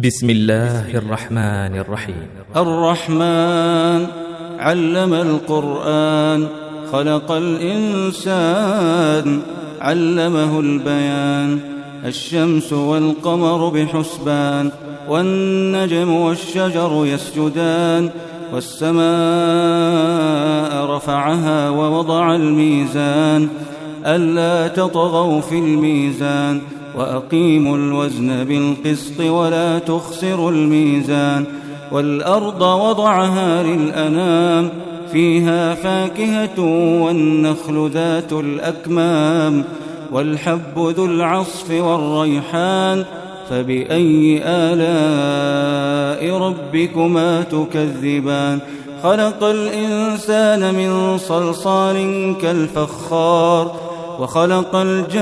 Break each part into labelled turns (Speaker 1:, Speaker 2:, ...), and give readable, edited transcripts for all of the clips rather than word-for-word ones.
Speaker 1: بسم الله الرحمن الرحيم.
Speaker 2: الرحمن علم القرآن، خلق الإنسان، علمه البيان. الشمس والقمر بحسبان، والنجم والشجر يسجدان. والسماء رفعها ووضع الميزان، ألا تطغوا في الميزان، وأقيموا الوزن بالقسط ولا تخسروا الميزان. والأرض وضعها للأنام، فيها فاكهة والنخل ذات الأكمام، والحب ذو العصف والريحان. فبأي آلاء ربكما تكذبان؟ خلق الإنسان من صلصال كالفخار، وخلق الجان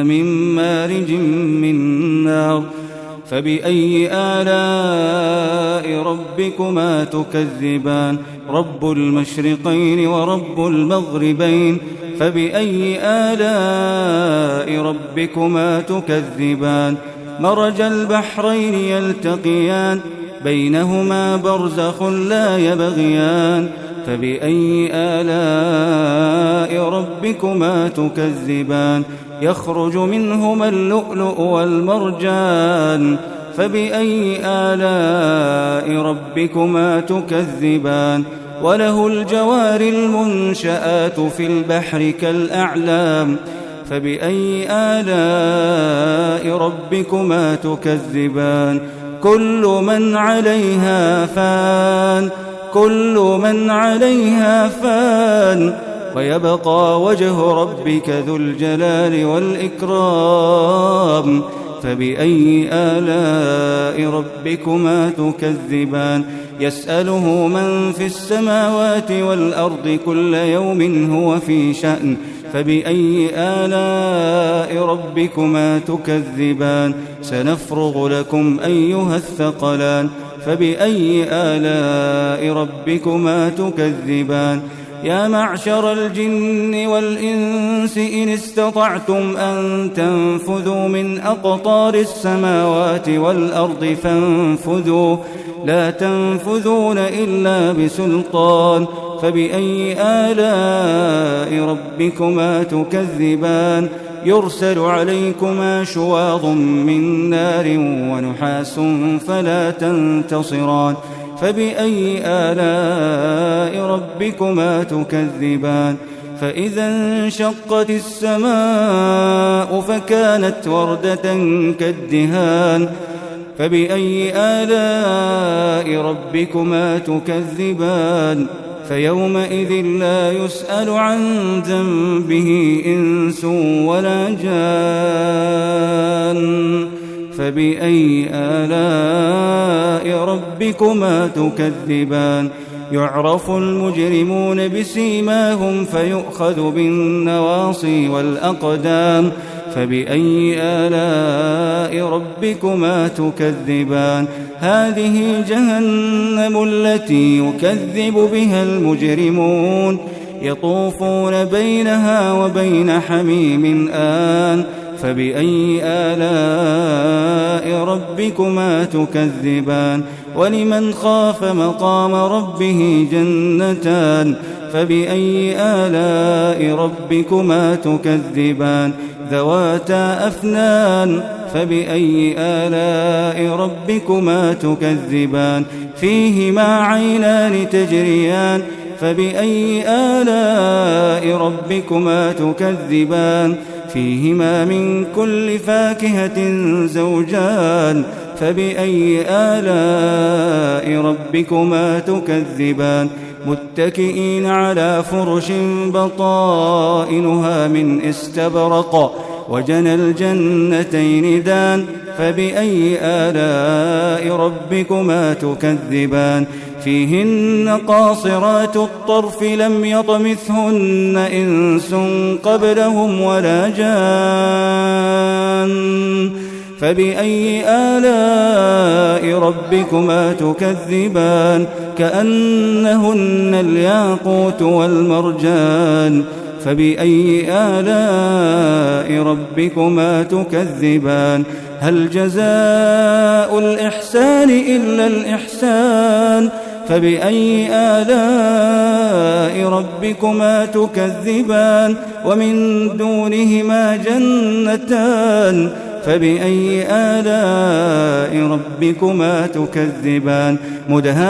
Speaker 2: من مارج من نار. فبأي آلاء ربكما تكذبان؟ رب المشرقين ورب المغربين. فبأي آلاء ربكما تكذبان؟ مرج البحرين يلتقيان، بينهما برزخ لا يبغيان. فبأي آلاء ربكما تكذبان؟ يخرج منهما اللؤلؤ والمرجان. فبأي آلاء ربكما تكذبان؟ وله الجوار المنشآت في البحر كالأعلام. فبأي آلاء ربكما تكذبان؟ كل من عليها فان، كل من عليها فان، ويبقى وجه ربك ذو الجلال والإكرام. فبأي آلاء ربكما تكذبان؟ يسأله من في السماوات والأرض كل يوم هو في شأن. فبأي آلاء ربكما تكذبان؟ سنفرغ لكم أيها الثقلان. فبأي آلاء ربكما تكذبان؟ يا معشر الجن والإنس إن استطعتم أن تنفذوا من أقطار السماوات والأرض فانفذوا، لا تنفذون إلا بسلطان. فبأي آلاء ربكما تكذبان؟ يرسل عليكما شواظ من نار ونحاس فلا تنتصران. فبأي آلاء ربكما تكذبان؟ فإذا انشقت السماء فكانت وردة كالدهان. فبأي آلاء ربكما تكذبان؟ فيومئذ لا يسأل عن ذنبه إنس ولا جان. فبأي آلاء ربكما تكذبان؟ يعرف المجرمون بسيماهم فيؤخذ بالنواصي والأقدام. فبأي آلاء ربكما تكذبان؟ هذه جهنم التي يكذب بها المجرمون، يطوفون بينها وبين حميم آن. فبأي آلاء ربكما تكذبان؟ ولمن خاف مقام ربه جنتان. فبأي آلاء ربكما تكذبان؟ ذواتا أفنان. فبأي آلاء ربكما تكذبان؟ فيهما عينان تجريان. فبأي آلاء ربكما تكذبان؟ فيهما من كل فاكهة زوجان. فبأي آلاء ربكما تكذبان؟ متكئين على فرش بطائنها من استبرق، وجنى الجنتين دان. فبأي آلاء ربكما تكذبان؟ فيهن قاصرات الطرف لم يطمثهن إنس قبلهم ولا جان. فبأي آلاء ربكما تكذبان؟ كأنهن الياقوت والمرجان. فبأي آلاء ربكما تكذبان هل جزاء الإحسان إلا الإحسان فبأي آلاء ربكما تكذبان ومن دونهما جنتان فبأي آلاء ربكما تكذبان مدهامتان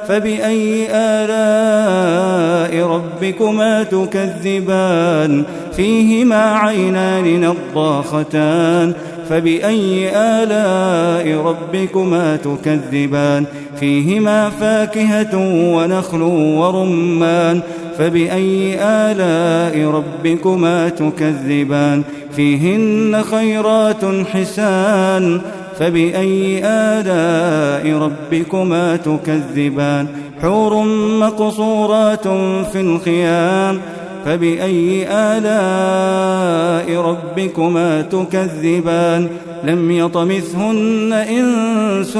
Speaker 2: فبأي آلاء ربكما تكذبان فيهما عينان نضاختان فبأي آلاء ربكما تكذبان فيهما فاكهة ونخل ورمان فبأي آلاء ربكما تكذبان فيهن خيرات حسان فبأي آلاء ربكما تكذبان حور مقصورات في الخيام فبأي آلاء ربكما تكذبان لم يطمثهن إنس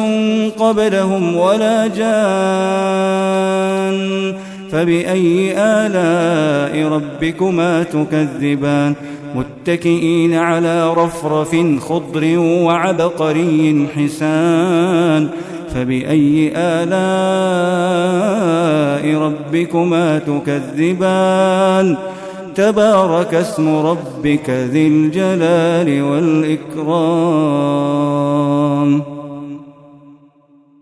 Speaker 2: قبلهم ولا جان فبأي آلاء ربكما تكذبان متكئين على رفرف خضر وعبقري حسان فبأي آلاء ربكما تكذبان تبارك اسم ربك ذي الجلال والإكرام